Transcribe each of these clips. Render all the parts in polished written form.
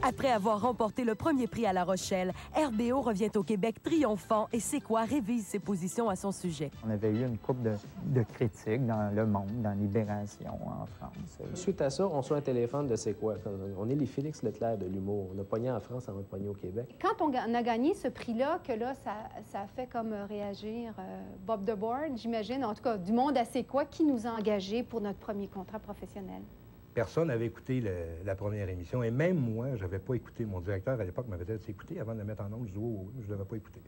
Après avoir remporté le premier prix à La Rochelle, RBO revient au Québec triomphant et C'est quoi révise ses positions à son sujet. On avait eu une couple de critiques dans Le Monde, dans Libération, en France. Suite à ça, on reçoit un téléphone de C'est quoi? On est les Félix Leclerc de l'humour. On a pogné en France, on a pogné au Québec. Quand on a gagné ce prix-là, que là, ça a fait comme réagir Bob DeBoard, j'imagine, en tout cas, du monde à C'est quoi, qui nous a engagés pour notre premier contrat professionnel? Personne n'avait écouté la première émission. Et même moi, je n'avais pas écouté. Mon directeur, à l'époque, m'avait dit « écouter avant de le mettre en ondes. » Je dis « oh, oui, je ne l'avais pas écouté. »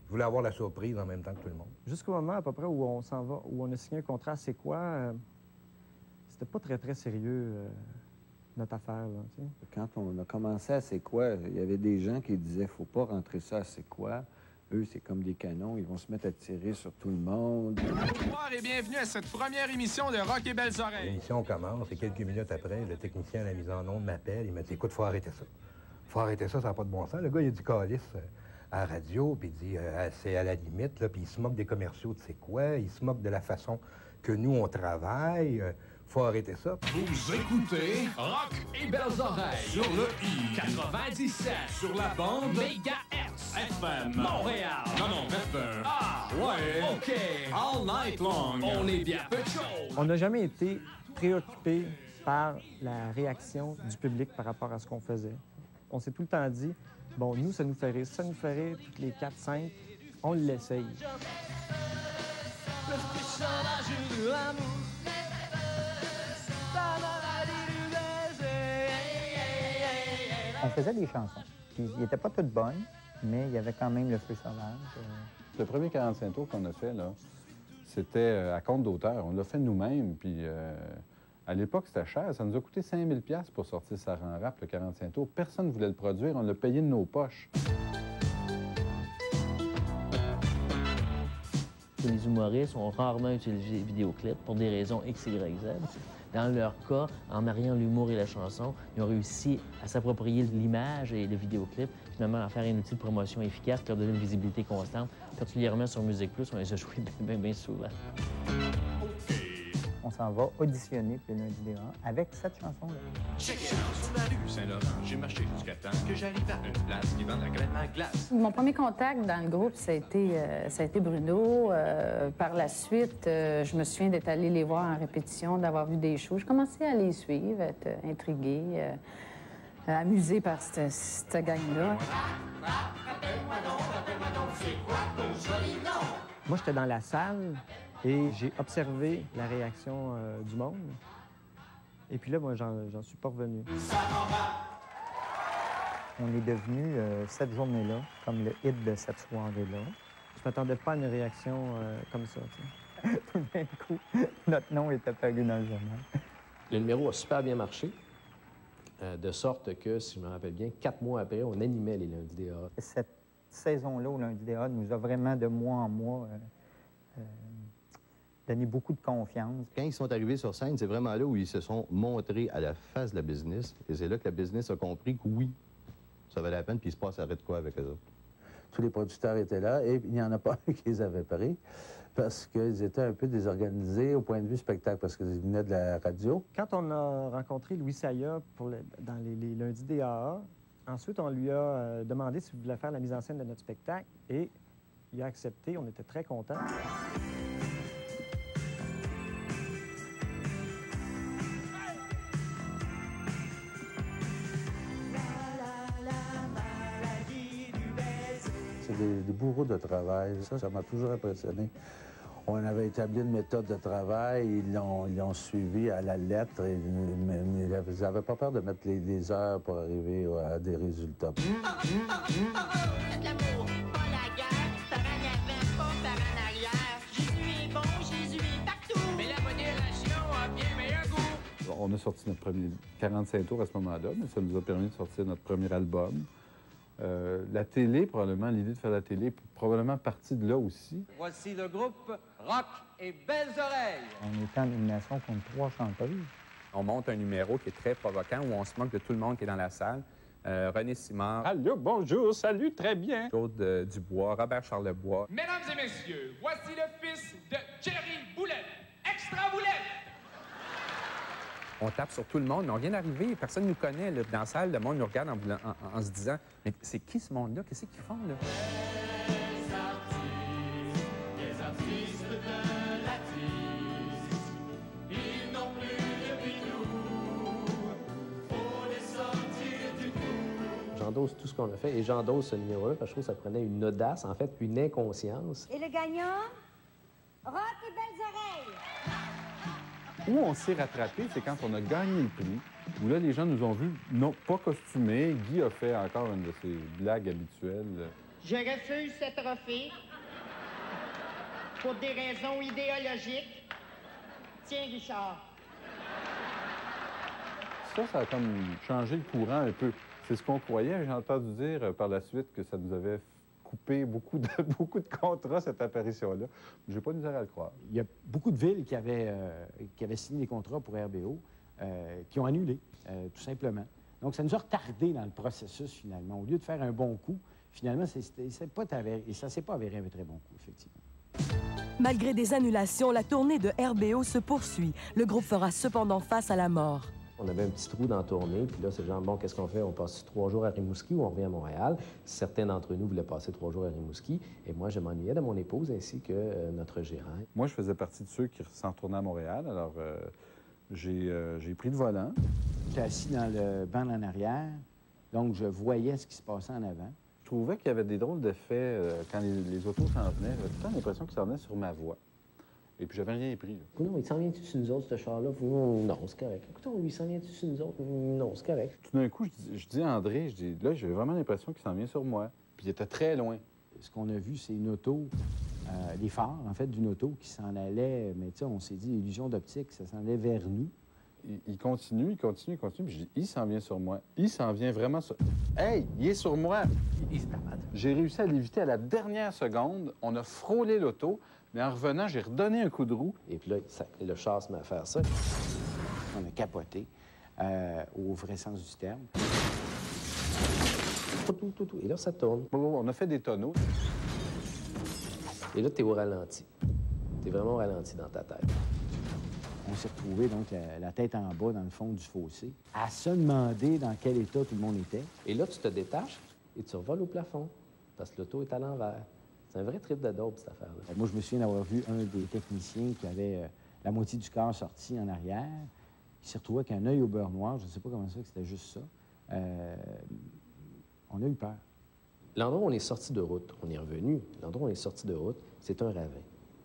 Je voulais avoir la surprise en même temps que tout le monde. Jusqu'au moment, à peu près, où on s'en va, où on a signé un contrat à C'est quoi, c'était pas très, très sérieux, notre affaire, là, tu sais. Quand on a commencé à C'est quoi, il y avait des gens qui disaient « faut pas rentrer ça à C'est quoi. » Eux, c'est comme des canons, ils vont se mettre à tirer sur tout le monde. Bonsoir et bienvenue à cette première émission de Rock et Belles Oreilles. L'émission commence et quelques minutes après, le technicien à la mise en onde m'appelle. Il m'a dit « écoute, faut arrêter ça. Faut arrêter ça, ça n'a pas de bon sens. » Le gars, il a dit « calice à la radio, puis il dit c'est à la limite, là, puis il se moque des commerciaux de C'est quoi, il se moque de la façon que nous, on travaille. Faut arrêter ça. » Vous écoutez Rock et Belles Oreilles sur le I 97 sur la bande Mégahertz FM Montréal. Non, FM. Ah, ouais. OK. All night long. On est bien peu de choses. On n'a jamais été préoccupé par la réaction du public par rapport à ce qu'on faisait. On s'est tout le temps dit, bon, nous, ça nous fait rire. Ça nous fait rire toutes les 4-5, on l'essaye. On faisait des chansons. Ils n'étaient pas toutes bonnes, mais il y avait quand même Le Feu sauvage. Le premier 45 tours qu'on a fait, là, c'était à compte d'auteur. On l'a fait nous-mêmes, puis à l'époque, c'était cher. Ça nous a coûté 5 000 $ pour sortir ça en rap, le 45 tours. Personne ne voulait le produire. On l'a payé de nos poches. Les humoristes ont rarement utilisé les vidéoclips pour des raisons X, Y, Z. Dans leur cas, en mariant l'humour et la chanson, ils ont réussi à s'approprier l'image et le vidéoclip, finalement à faire un outil de promotion efficace qui leur donne une visibilité constante. Particulièrement sur Musique Plus, on les a joués bien souvent. On s'en va auditionner pour le lundi des rangs avec cette chanson-là. Check it out, sur la rue Saint-Laurent, j'ai marché jusqu'à temps que j'arrive à une place qui vend la crème à glace. Mon premier contact dans le groupe, ça a été Bruno. Par la suite, je me souviens d'être allée les voir en répétition, d'avoir vu des shows. Je commençais à les suivre, être intriguée, amusée par cette gang-là. Moi, j'étais dans la salle et j'ai observé la réaction du monde. Et puis là, moi, j'en suis pas revenu. On est devenu, cette journée-là, comme le hit de cette soirée-là. Je m'attendais pas à une réaction comme ça, tu sais. Tout d'un coup, notre nom est apparu dans le journal. Le numéro a super bien marché, de sorte que, si je me rappelle bien, 4 mois après, on animait les lundis des A. Cette saison-là, au lundi des A, nous a vraiment, de mois en mois, donné beaucoup de confiance. Quand ils sont arrivés sur scène, c'est vraiment là où ils se sont montrés à la face de la business. Et c'est là que la business a compris que oui, ça valait la peine, puis il se passerait de quoi avec eux autres. Tous les producteurs étaient là et il n'y en a pas un qui les avait pris parce qu'ils étaient un peu désorganisés au point de vue spectacle, parce qu'ils venaient de la radio. Quand on a rencontré Louis Saya dans les lundis des AA, ensuite, on lui a demandé s'il voulait faire la mise en scène de notre spectacle et il a accepté. On était très contents. C'est des bourreaux de travail. Ça m'a toujours impressionné. On avait établi une méthode de travail, ils l'ont suivi à la lettre, mais ils n'avaient pas peur de mettre les heures pour arriver à des résultats. Faites l'amour, pas la guerre, par en avant, pas par en arrière. Jésus est bon, Jésus est partout. Mais la modération a bien meilleur goût. On a sorti notre premier 45 tours à ce moment-là, mais ça nous a permis de sortir notre premier album. La télé, probablement, l'idée de faire la télé, probablement partie de là aussi. Voici le groupe Rock et Belles Oreilles. On était en élimination contre 3 chanteuses. On monte un numéro qui est très provoquant, où on se moque de tout le monde qui est dans la salle. René Simard. Allô, bonjour, salut, très bien. Claude Dubois, Robert Charlebois. Mesdames et messieurs, voici le fils de Jerry Boulette. Extra Boulette! On tape sur tout le monde, mais on vient d'arriver, personne ne nous connaît. Là. Dans la salle, le monde nous regarde en se disant « Mais c'est qui ce monde-là? Qu'est-ce qu'ils font, là? » J'endosse tout ce qu'on a fait et j'endosse ce numéro-là parce que je trouve que ça prenait une audace, en fait, une inconscience. Et le gagnant, Rock et Belles Oreilles. Où on s'est rattrapé, c'est quand on a gagné le prix, où là, les gens nous ont vus, non, pas costumés. Guy a fait encore une de ses blagues habituelles. Je refuse ce trophée pour des raisons idéologiques. Tiens, Richard. Ça a comme changé le courant un peu. C'est ce qu'on croyait. J'ai entendu dire par la suite que ça nous avait coupé beaucoup de contrats, cette apparition-là. J'ai pas misère à le croire. Il y a beaucoup de villes qui avaient signé des contrats pour RBO qui ont annulé, tout simplement. Donc, ça nous a retardé dans le processus, finalement. Au lieu de faire un bon coup, finalement, ça ne s'est pas avéré un très bon coup, effectivement. Malgré des annulations, la tournée de RBO se poursuit. Le groupe fera cependant face à la mort. On avait un petit trou dans la tournée, puis là, c'est genre, bon, qu'est-ce qu'on fait? On passe 3 jours à Rimouski ou on revient à Montréal. Certains d'entre nous voulaient passer 3 jours à Rimouski, et moi, je m'ennuyais de mon épouse ainsi que notre gérant. Moi, je faisais partie de ceux qui s'en retournaient à Montréal, alors j'ai pris le volant. J'étais assis dans le banc en arrière, donc je voyais ce qui se passait en avant. Je trouvais qu'il y avait des drôles d'effets quand les autos s'en venaient. J'avais tout le temps l'impression qu'ils s'en venaient sur ma voix. Et puis, j'avais rien pris. Là. Non, il s'en vient-tu sur nous autres, ce char-là? Non, c'est correct. Écoutez, il s'en vient-tu sur nous autres? Non, c'est correct. Tout d'un coup, je dis à André, là, j'avais vraiment l'impression qu'il s'en vient sur moi. Puis il était très loin. Ce qu'on a vu, c'est une auto, les phares, en fait, d'une auto qui s'en allait, mais tu sais, on s'est dit, illusion d'optique, ça s'en allait vers nous. Il continue, puis je dis, il s'en vient sur moi. Il s'en vient vraiment sur... Hey, il est sur moi! J'ai réussi à l'éviter à la dernière seconde. On a frôlé l'auto. Mais en revenant, j'ai redonné un coup de roue. Et puis là, le char se met à faire ça. On a capoté, au vrai sens du terme. Tout. Et là, ça tourne. On a fait des tonneaux. Et là, t'es au ralenti. T'es vraiment au ralenti dans ta tête. On s'est retrouvé donc la tête en bas dans le fond du fossé, à se demander dans quel état tout le monde était. Et là, tu te détaches et tu revoles au plafond parce que l'auto est à l'envers. C'est un vrai trip de dope, cette affaire-là. Moi, je me souviens d'avoir vu un des techniciens qui avait la moitié du corps sorti en arrière, qui s'est retrouvé avec un œil au beurre noir. Je ne sais pas comment ça, que c'était juste ça. On a eu peur. L'endroit où on est sorti de route, on est revenu. L'endroit où on est sorti de route, c'est un ravin.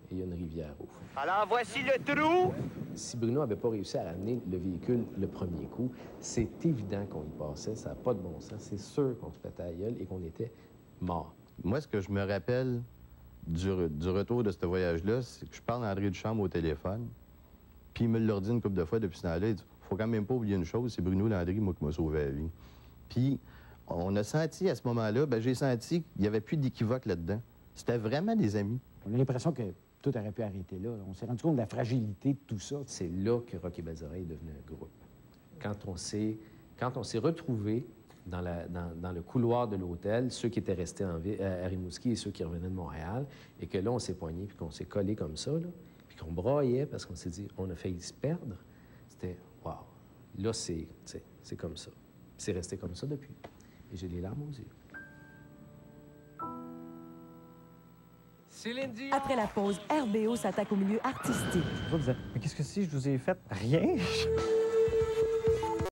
Et il y a une rivière au fond. Alors, voici le trou! Si Bruno n'avait pas réussi à ramener le véhicule le premier coup, c'est évident qu'on y passait. Ça n'a pas de bon sens. C'est sûr qu'on se pétait à la gueule et qu'on était morts. Moi, ce que je me rappelle du retour de ce voyage-là, c'est que je parle à André Duchamp au téléphone, puis il me l'a dit une couple de fois depuis ce temps-là. Il dit, faut quand même pas oublier une chose, c'est Bruno Landry, moi, qui m'a sauvé la vie. Puis, on a senti à ce moment-là, j'ai senti qu'il n'y avait plus d'équivoque là-dedans. C'était vraiment des amis. On a l'impression que tout aurait pu arrêter là. On s'est rendu compte de la fragilité de tout ça. C'est là que Rock et Belles Oreilles est devenu un groupe. Quand on s'est retrouvés dans le couloir de l'hôtel, ceux qui étaient restés à Rimouski et ceux qui revenaient de Montréal, et que là, on s'est poignés, puis qu'on s'est collés comme ça, là, puis qu'on braillait parce qu'on s'est dit, on a failli se perdre. C'était, wow, là, c'est comme ça. C'est resté comme ça depuis. Et j'ai les larmes aux yeux. Après la pause, RBO s'attaque au milieu artistique. Mais qu'est-ce que c'est? Je vous ai fait rien.